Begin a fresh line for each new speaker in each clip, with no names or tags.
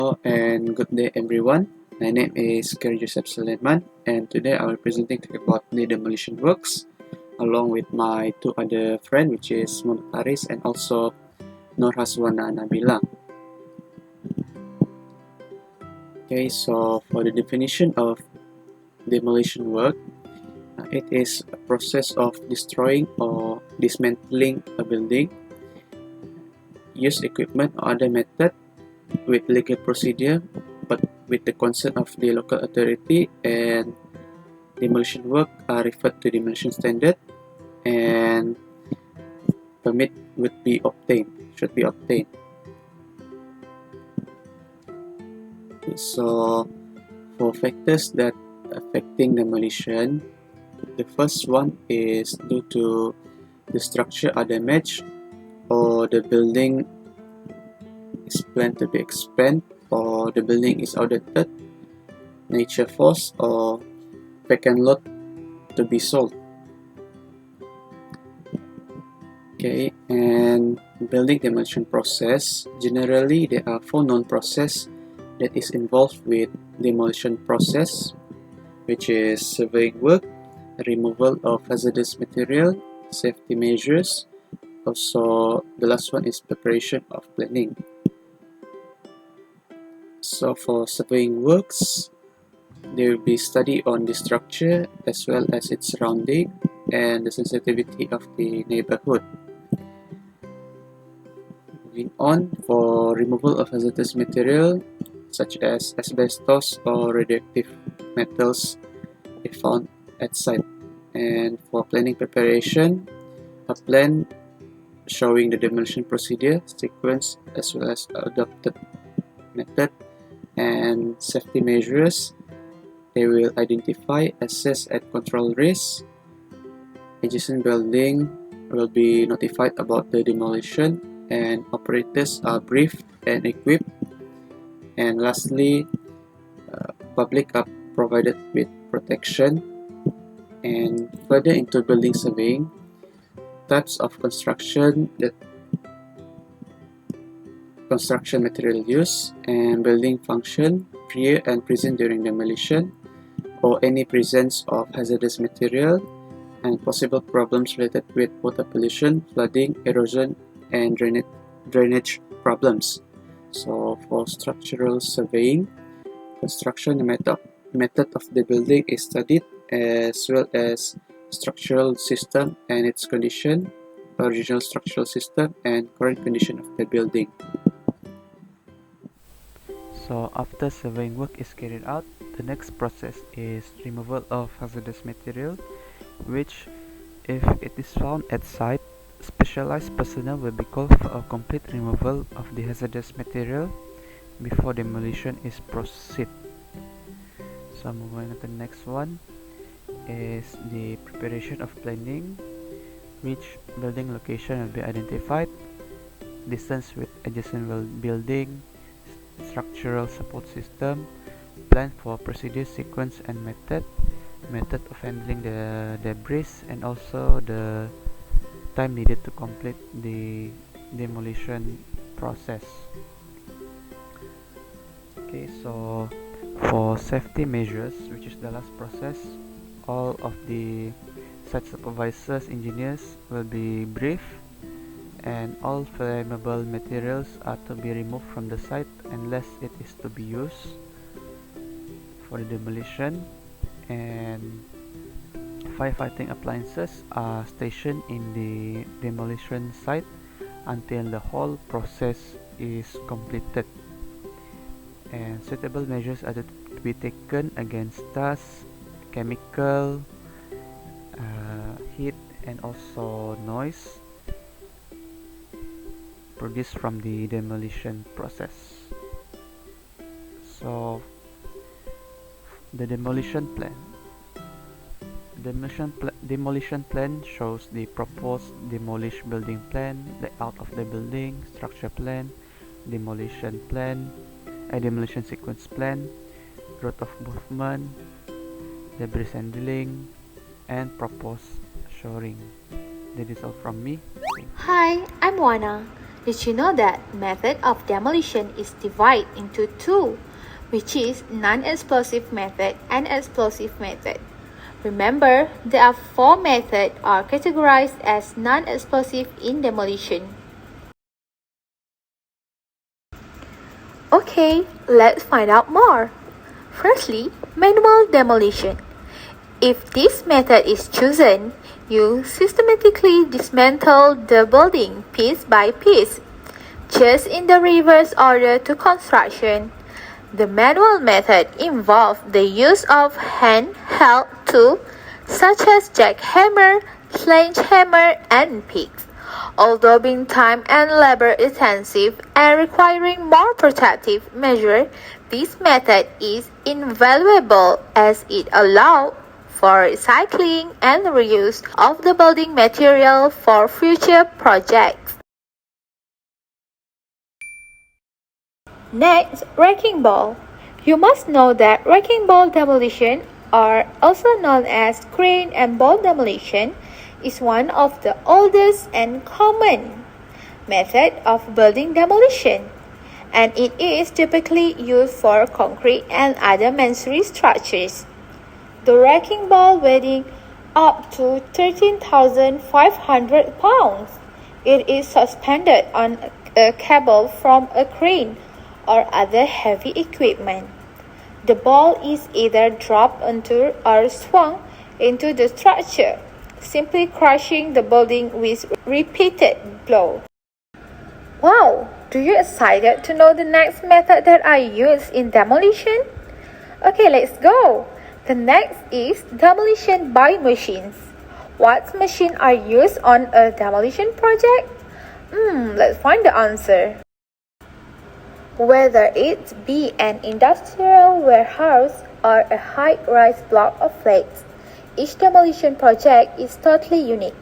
Hello and good day everyone. My name is Qyu Ray Joseph Suleiman and today I will be presenting about the demolition works along with my two other friends, which is Mohammad Hariz and also Hazwana Nabila. Okay, so for the definition of demolition work, it is a process of destroying or dismantling a building, use equipment or other method with legal procedure but with the consent of the local authority, and demolition work are referred to demolition standard, and permit should be obtained. Okay, so for factors that affecting demolition, the first one is due to the structure are damaged or the building is planned to be expanded or the building is outdated, nature force or vacant lot to be sold. Okay, and building demolition process, generally there are 4 known process that is involved with demolition process, which is surveying work, removal of hazardous material, safety measures, also the last one is preparation of planning. So for surveying works, there will be study on the structure as well as its surrounding and the sensitivity of the neighborhood. Moving on, for removal of hazardous material such as asbestos or radioactive metals if found at site. And for planning preparation, a plan showing the demolition procedure, sequence as well as adopted method and safety measures. They will identify, assess and control risks. Adjacent building will be notified about the demolition and operators are briefed and equipped. And lastly, public are provided with protection. And further into building surveying, types of construction material use and building function prior and present during demolition, or any presence of hazardous material, and possible problems related with water pollution, flooding, erosion, and drainage problems. So for structural surveying, construction method of the building is studied as well as structural system and its condition, original structural system and current condition of the building.
So after surveying work is carried out, the next process is removal of hazardous material, which if it is found at site, specialized personnel will be called for a complete removal of the hazardous material before demolition is proceed. So moving on to the next one is the preparation of planning, which building location will be identified, distance with adjacent building, structural support system, plan for procedure, sequence and method of handling the debris, and also the time needed to complete the demolition process. Okay, so for safety measures, which is the last process, all of the site supervisors, engineers will be briefed, and all flammable materials are to be removed from the site unless it is to be used for the demolition, and firefighting appliances are stationed in the demolition site until the whole process is completed, and suitable measures are to be taken against dust, chemical, heat and also noise produced from the demolition process. So the demolition plan. Demolition plan shows the proposed demolished building plan, layout of the building, structure plan, demolition plan, a demolition sequence plan, route of movement, debris handling, and proposed shoring. That is all from me.
Hi, I'm Wana. Did you know that method of demolition is divided into two, which is non-explosive method and explosive method? Remember, there are four methods are categorized as non-explosive in demolition. Okay, let's find out more. Firstly, manual demolition. If this method is chosen, you systematically dismantle the building piece by piece, just in the reverse order to construction. The manual method involves the use of handheld tools such as jackhammer, sledgehammer, and picks. Although being time and labor intensive and requiring more protective measures, this method is invaluable as it allows for recycling and reuse of the building material for future projects. Next, wrecking ball. You must know that wrecking ball demolition, or also known as crane and ball demolition, is one of the oldest and common method of building demolition, and it is typically used for concrete and other masonry structures. The wrecking ball weighing up to 13,500 pounds. It is suspended on a cable from a crane or other heavy equipment. The ball is either dropped onto or swung into the structure, simply crushing the building with repeated blows. Wow! Do you excited to know the next method that I use in demolition? Okay, let's go! The next is demolition by machines. What machines are used on a demolition project? Let's find the answer. Whether it be an industrial warehouse or a high-rise block of flats, each demolition project is totally unique.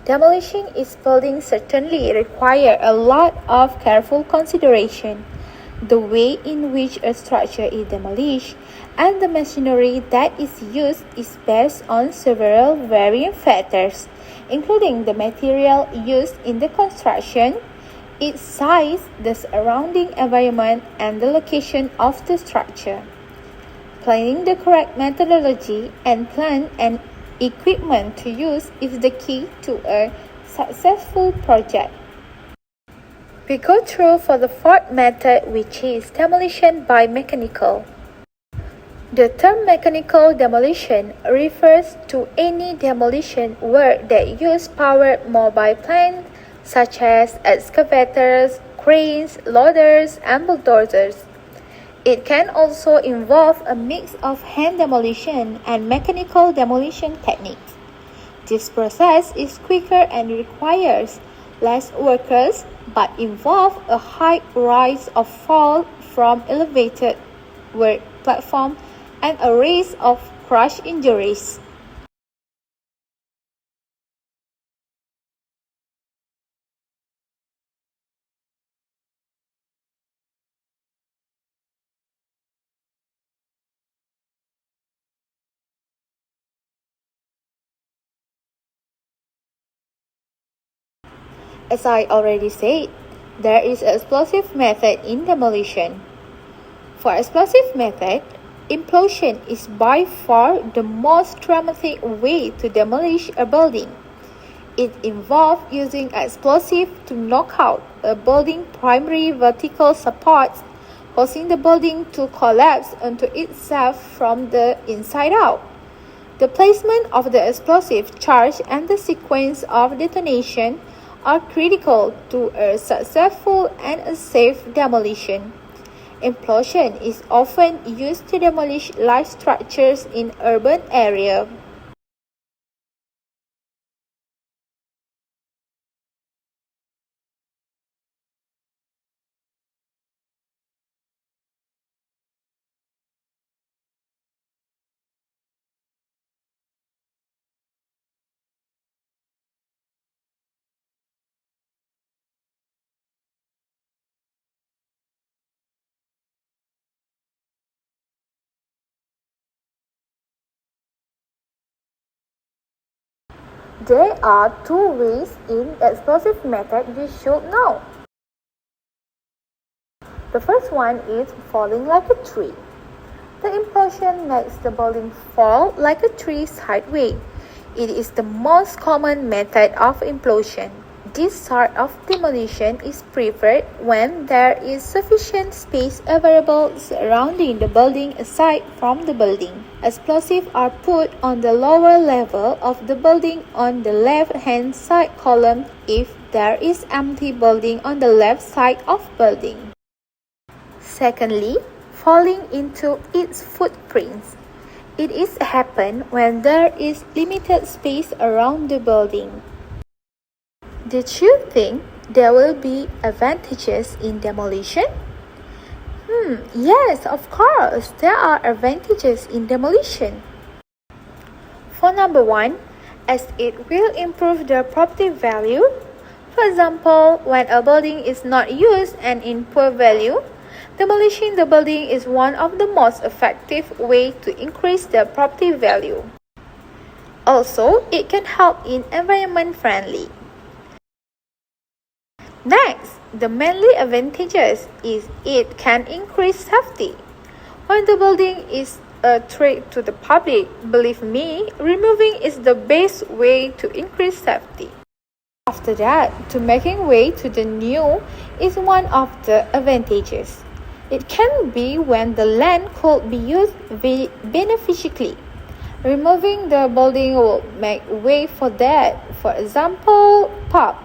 Demolishing its building certainly requires a lot of careful consideration. The way in which a structure is demolished and the machinery that is used is based on several varying factors, including the material used in the construction, its size, the surrounding environment, and the location of the structure. Planning the correct methodology and plan and equipment to use is the key to a successful project. We go through for the fourth method, which is demolition by mechanical. The term mechanical demolition refers to any demolition work that use powered mobile plants such as excavators, cranes, loaders, and bulldozers. It can also involve a mix of hand demolition and mechanical demolition techniques. This process is quicker and requires less workers but involves a high rise of fall from elevated work platform and a risk of crush injuries. As I already said, there is an explosive method in demolition. For explosive method, implosion is by far the most dramatic way to demolish a building. It involves using explosive to knock out a building's primary vertical supports, causing the building to collapse onto itself from the inside out. The placement of the explosive charge and the sequence of detonation are critical to a successful and a safe demolition. Implosion is often used to demolish large structures in urban areas. There are two ways in explosive method you should know. The first one is falling like a tree. The implosion makes the building fall like a tree sideways. It is the most common method of implosion. This sort of demolition is preferred when there is sufficient space available surrounding the building aside from the building. Explosives are put on the lower level of the building on the left-hand side column if there is empty building on the left side of building. Secondly, falling into its footprints. It is happen when there is limited space around the building. Did you think there will be advantages in demolition? Yes, of course, there are advantages in demolition. For number one, as it will improve the property value. For example, when a building is not used and in poor value, demolishing the building is one of the most effective ways to increase the property value. Also, it can help in environment friendly. Next, the mainly advantages is it can increase safety. When the building is a threat to the public, believe me, removing is the best way to increase safety. After that, to making way to the new is one of the advantages. It can be when the land could be used beneficially. Removing the building will make way for that. For example, park.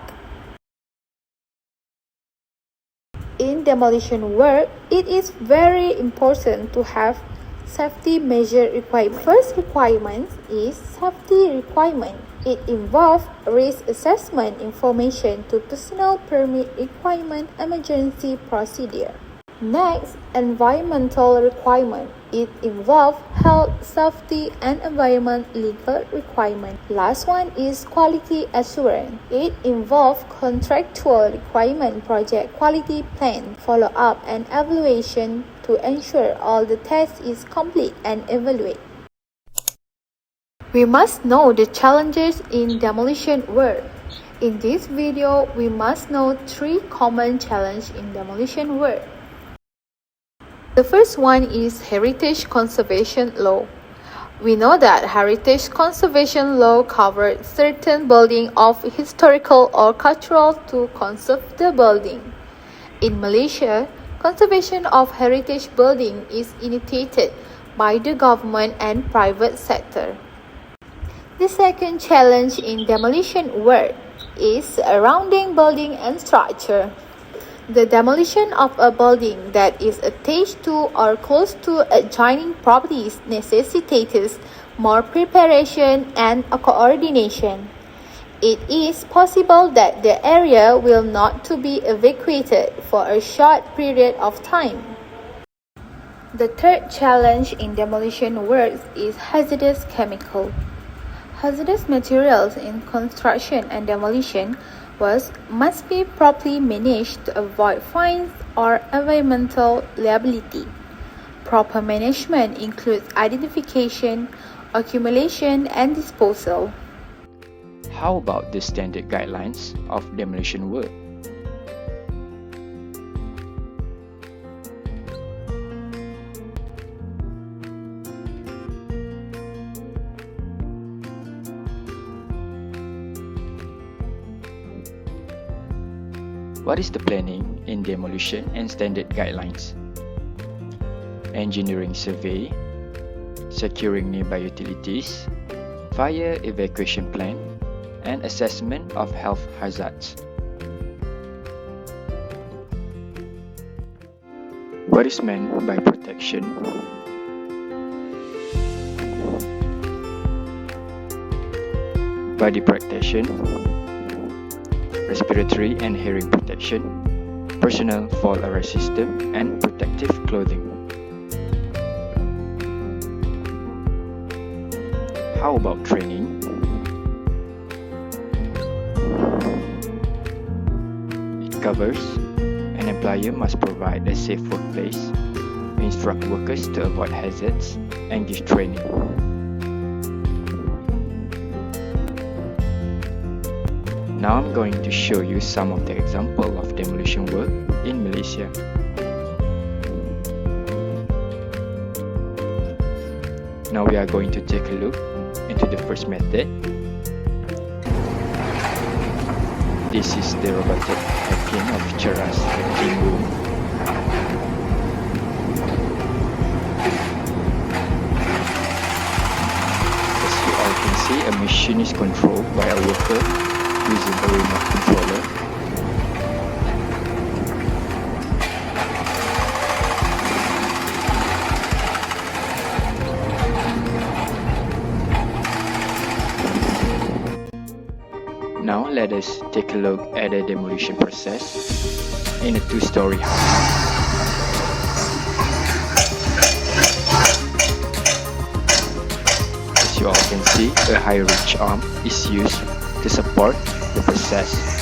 In demolition work, it is very important to have safety measure requirement. First requirement is safety requirement. It involves risk assessment information to personal permit requirement emergency procedure. Next, environmental requirement. It involves health, safety, and environment legal requirement. Last one is quality assurance. It involves contractual requirement, project quality plan, follow-up, and evaluation to ensure all the tests is complete and evaluate. We must know the challenges in demolition work. In this video, we must know 3 common challenges in demolition work. The first one is heritage conservation law. We know that heritage conservation law covers certain buildings of historical or cultural to conserve the building. In Malaysia, conservation of heritage building is initiated by the government and private sector. The second challenge in demolition work is surrounding building and structure. The demolition of a building that is attached to or close to adjoining properties necessitates more preparation and coordination. It is possible that the area will not to be evacuated for a short period of time. The third challenge in demolition works is hazardous chemical. Hazardous materials in construction and demolition must be properly managed to avoid fines or environmental liability. Proper management includes identification, accumulation, and disposal.
How about the standard guidelines of demolition work? What is the planning in demolition and standard guidelines? Engineering survey, securing nearby utilities, fire evacuation plan, and assessment of health hazards. What is meant by protection? Body protection, respiratory and hearing protection, personal fall arrest system, and protective clothing. How about training? It covers an employer must provide a safe workplace, instruct workers to avoid hazards, and give training. Now I'm going to show you some of the examples of demolition work in Malaysia. Now we are going to take a look into the first method. This is the robotic hacking of Cheras clean room. As you all can see, a machine is controlled by a worker using a remote controller. Now let us take a look at the demolition process in a two-story house. As you all can see, a high reach arm is used to support the process.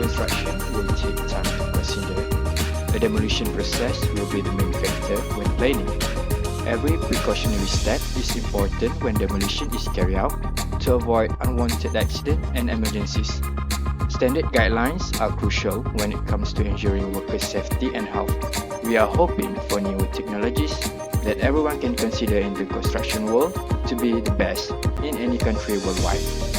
Construction will take time to consider. The demolition process will be the main factor when planning. Every precautionary step is important when demolition is carried out to avoid unwanted accidents and emergencies. Standard guidelines are crucial when it comes to ensuring workers' safety and health. We are hoping for new technologies that everyone can consider in the construction world to be the best in any country worldwide.